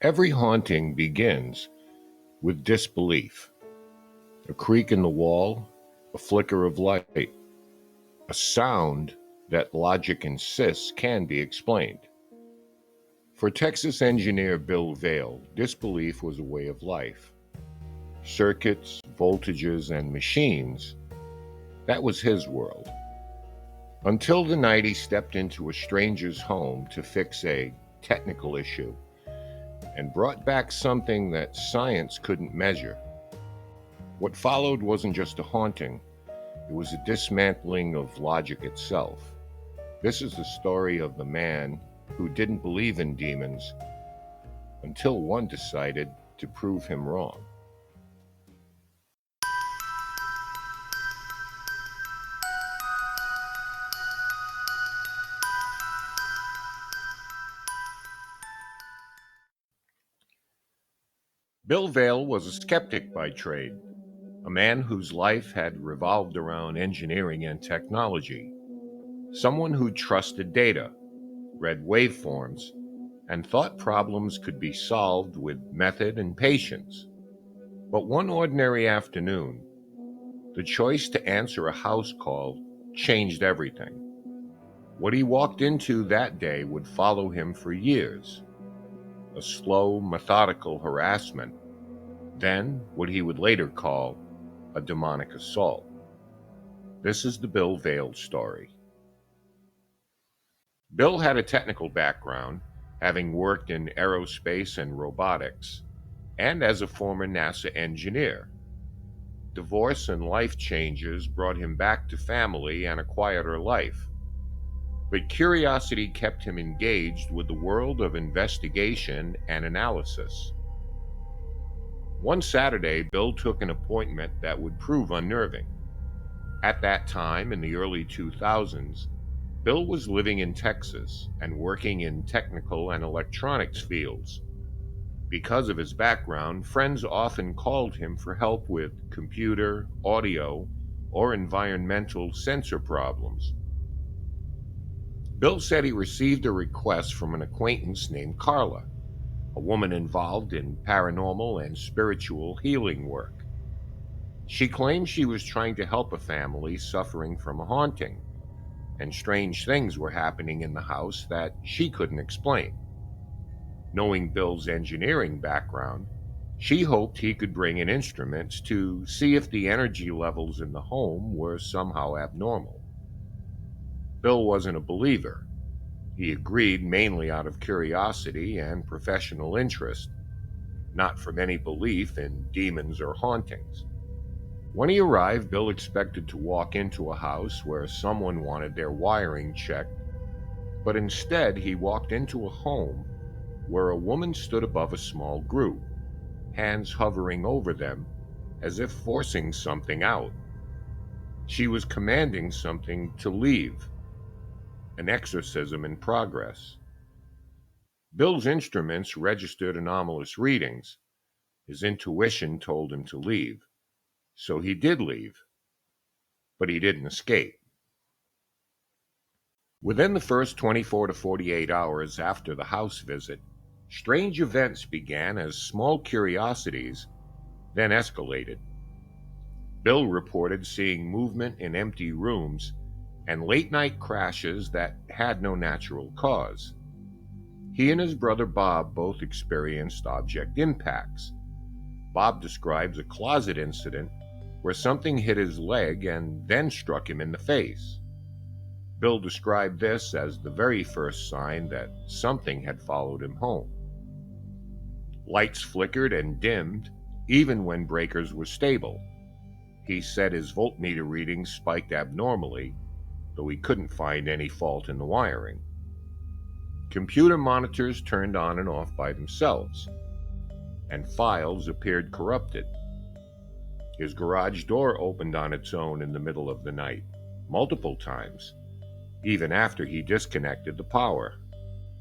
Every haunting begins with disbelief. A creak in the wall, a flicker of light, a sound that logic insists can be explained. For Texas engineer Bill Vaile, disbelief was a way of life. Circuits, voltages, and machines, that was his world. Until the night he stepped into a stranger's home to fix a technical issue and brought back something that science couldn't measure. What followed wasn't just a haunting, it was a dismantling of logic itself. This is the story of the man who didn't believe in demons until one decided to prove him wrong. Bill Vaile was a skeptic by trade, a man whose life had revolved around engineering and technology, someone who trusted data, read waveforms, and thought problems could be solved with method and patience. But one ordinary afternoon, the choice to answer a house call changed everything. What he walked into that day would follow him for years. A slow, methodical harassment, then what he would later call a demonic assault. This is the Bill Vaile story. Bill had a technical background, having worked in aerospace and robotics, and as a former NASA engineer. Divorce and life changes brought him back to family and a quieter life. But curiosity kept him engaged with the world of investigation and analysis. One Saturday, Bill took an appointment that would prove unnerving. At that time, in the early 2000s, Bill was living in Texas and working in technical and electronics fields. Because of his background, friends often called him for help with computer, audio, or environmental sensor problems. Bill said he received a request from an acquaintance named Carla, a woman involved in paranormal and spiritual healing work. She claimed she was trying to help a family suffering from a haunting, and strange things were happening in the house that she couldn't explain. Knowing Bill's engineering background, she hoped he could bring in instruments to see if the energy levels in the home were somehow abnormal. Bill wasn't a believer. He agreed mainly out of curiosity and professional interest, not from any belief in demons or hauntings. When he arrived, Bill expected to walk into a house where someone wanted their wiring checked, but instead he walked into a home where a woman stood above a small group, hands hovering over them as if forcing something out. She was commanding something to leave, an exorcism in progress. Bill's instruments registered anomalous readings. His intuition told him to leave. So he did leave, but he didn't escape. Within the first 24 to 48 hours after the house visit, strange events began as small curiosities then escalated. Bill reported seeing movement in empty rooms and late-night crashes that had no natural cause. He and his brother Bob both experienced object impacts. Bob describes a closet incident where something hit his leg and then struck him in the face. Bill described this as the very first sign that something had followed him home. Lights flickered and dimmed even when breakers were stable. He said his voltmeter readings spiked abnormally, though he couldn't find any fault in the wiring. Computer monitors turned on and off by themselves, and files appeared corrupted. His garage door opened on its own in the middle of the night, multiple times, even after he disconnected the power.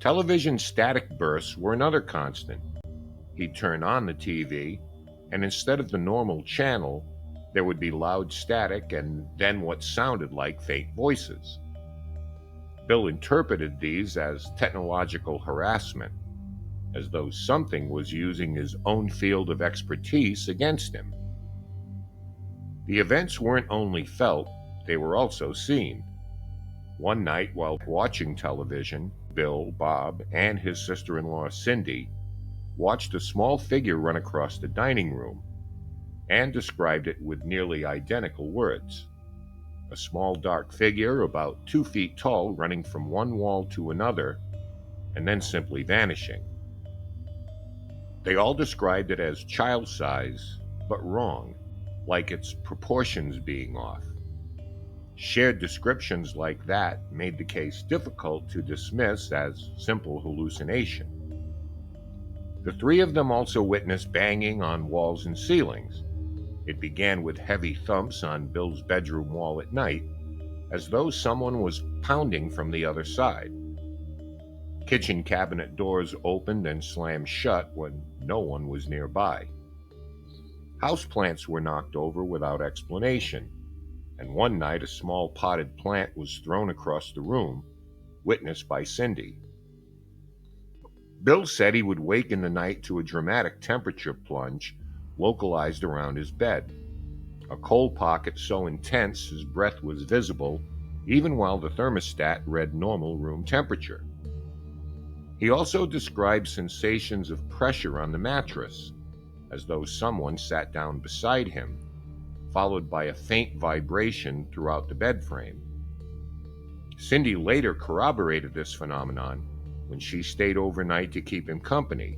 Television static bursts were another constant. He'd turn on the TV, and instead of the normal channel, there would be loud static and then what sounded like fake voices. Bill interpreted these as technological harassment. as though something was using his own field of expertise against him. The events weren't only felt, they were also seen. One night while watching television, Bill, Bob, and his sister-in-law Cindy watched a small figure run across the dining room and described it with nearly identical words. A small dark figure about 2 feet tall running from one wall to another and then simply vanishing. They all described it as child size, but wrong, like its proportions being off. Shared descriptions like that made the case difficult to dismiss as simple hallucination. The three of them also witnessed banging on walls and ceilings. It began with heavy thumps on Bill's bedroom wall at night, as though someone was pounding from the other side. Kitchen cabinet doors opened and slammed shut when no one was nearby. Houseplants were knocked over without explanation, and one night a small potted plant was thrown across the room, witnessed by Cindy. Bill said he would wake in the night to a dramatic temperature plunge localized around his bed, a cold pocket so intense his breath was visible even while the thermostat read normal room temperature. He also described sensations of pressure on the mattress, as though someone sat down beside him, followed by a faint vibration throughout the bed frame. Cindy later corroborated this phenomenon when she stayed overnight to keep him company.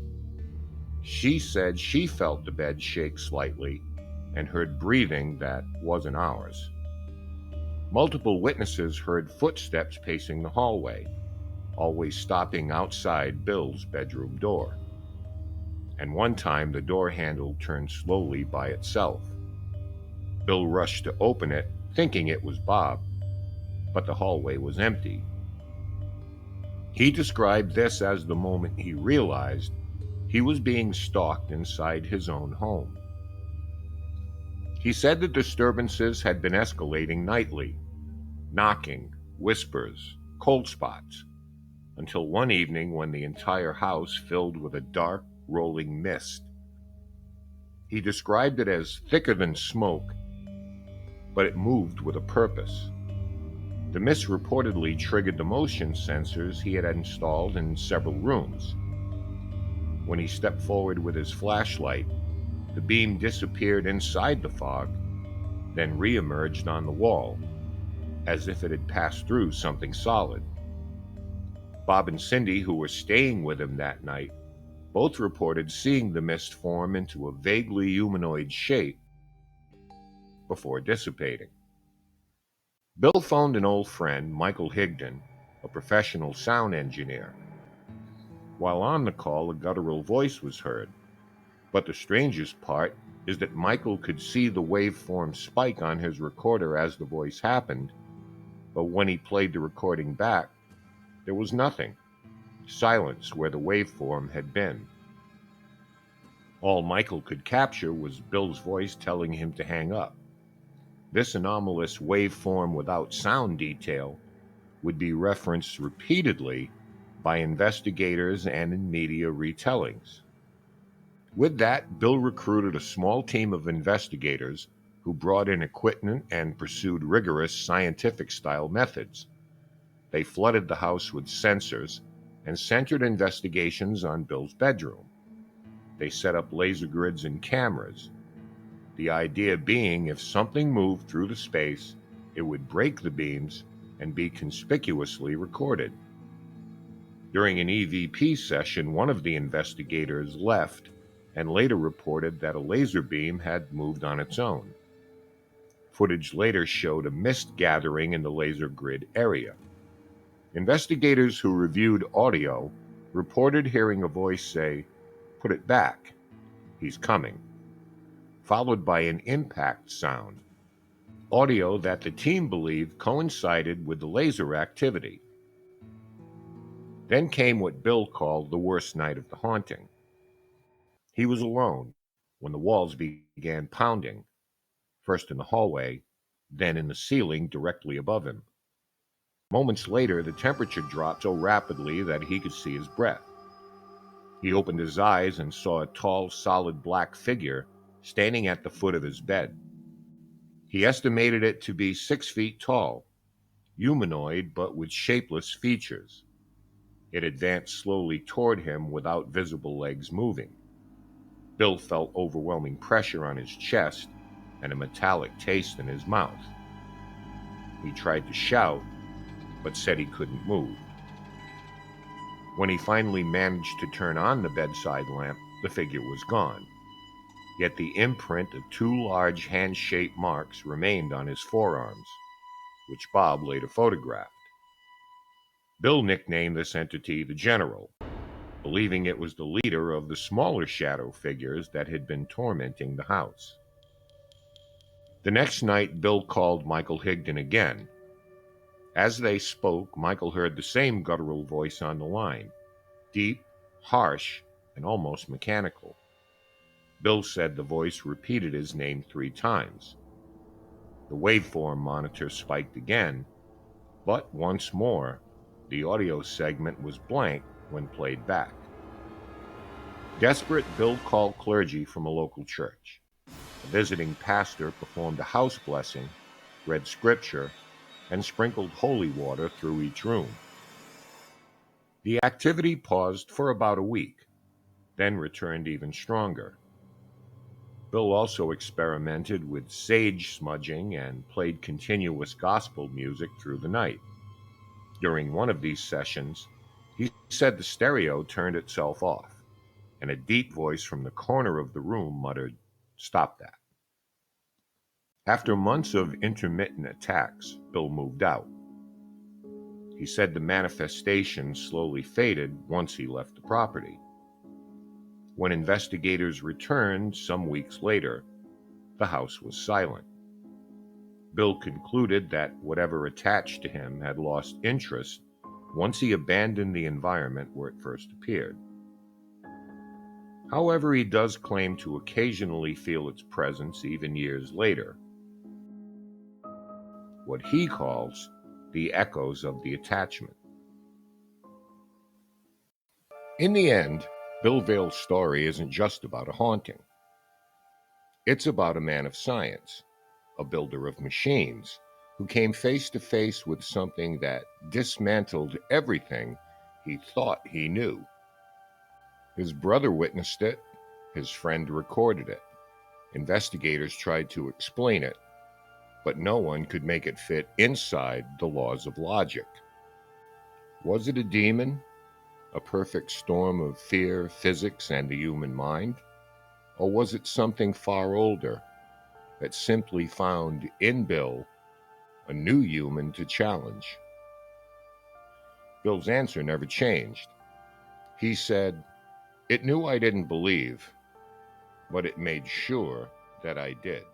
She said she felt the bed shake slightly and heard breathing that wasn't ours. Multiple witnesses heard footsteps pacing the hallway, always stopping outside Bill's bedroom door. And one time the door handle turned slowly by itself. Bill rushed to open it, thinking it was Bob, but the hallway was empty. He described this as the moment he realized he was being stalked inside his own home. He said the disturbances had been escalating nightly, knocking, whispers, cold spots, until one evening when the entire house filled with a dark, rolling mist. He described it as thicker than smoke, but it moved with a purpose. The mist reportedly triggered the motion sensors he had installed in several rooms. When he stepped forward with his flashlight, the beam disappeared inside the fog, then re-emerged on the wall, as if it had passed through something solid. Bob and Cindy, who were staying with him that night, both reported seeing the mist form into a vaguely humanoid shape before dissipating. Bill phoned an old friend, Michael Higdon, a professional sound engineer. While on the call, a guttural voice was heard, but the strangest part is that Michael could see the waveform spike on his recorder as the voice happened, but when he played the recording back, there was nothing. Silence where the waveform had been. All Michael could capture was Bill's voice telling him to hang up. This anomalous waveform without sound detail would be referenced repeatedly by investigators and in media retellings. With that, Bill recruited a small team of investigators who brought in equipment and pursued rigorous scientific-style methods. They flooded the house with sensors and centered investigations on Bill's bedroom. They set up laser grids and cameras, the idea being if something moved through the space, it would break the beams and be conspicuously recorded. During an EVP session, one of the investigators left and later reported that a laser beam had moved on its own. Footage later showed a mist gathering in the laser grid area. Investigators who reviewed audio reported hearing a voice say, "Put it back, he's coming," followed by an impact sound, audio that the team believed coincided with the laser activity. Then came what Bill called the worst night of the haunting. He was alone when the walls began pounding, first in the hallway, then in the ceiling directly above him. Moments later, the temperature dropped so rapidly that he could see his breath. He opened his eyes and saw a tall, solid black figure standing at the foot of his bed. He estimated it to be 6 feet tall, humanoid but with shapeless features. It advanced slowly toward him without visible legs moving. Bill felt overwhelming pressure on his chest and a metallic taste in his mouth. He tried to shout, but said he couldn't move. When he finally managed to turn on the bedside lamp, the figure was gone. Yet the imprint of 2 large hand-shaped marks remained on his forearms, which Bob later photographed. Bill nicknamed this entity the General, believing it was the leader of the smaller shadow figures that had been tormenting the house. The next night, Bill called Michael Higdon again. As they spoke, Michael heard the same guttural voice on the line, deep, harsh, and almost mechanical. Bill said the voice repeated his name 3 times. The waveform monitor spiked again, but once more, the audio segment was blank when played back. Desperate, Bill called clergy from a local church. A visiting pastor performed a house blessing, read scripture, and sprinkled holy water through each room. The activity paused for about a week, then returned even stronger. Bill also experimented with sage smudging and played continuous gospel music through the night. During one of these sessions, he said the stereo turned itself off, and a deep voice from the corner of the room muttered, "Stop that." After months of intermittent attacks, Bill moved out. He said the manifestation slowly faded once he left the property. When investigators returned some weeks later, the house was silent. Bill concluded that whatever attached to him had lost interest once he abandoned the environment where it first appeared. However, he does claim to occasionally feel its presence even years later. What he calls the echoes of the attachment. In the end, Bill Vaile's story isn't just about a haunting. It's about a man of science, a builder of machines, who came face to face with something that dismantled everything he thought he knew. His brother witnessed it, his friend recorded it. Investigators tried to explain it, but no one could make it fit inside the laws of logic. Was it a demon? A perfect storm of fear, physics, and the human mind? Or was it something far older that simply found in Bill a new human to challenge? Bill's answer never changed. He said, "It knew I didn't believe, but it made sure that I did."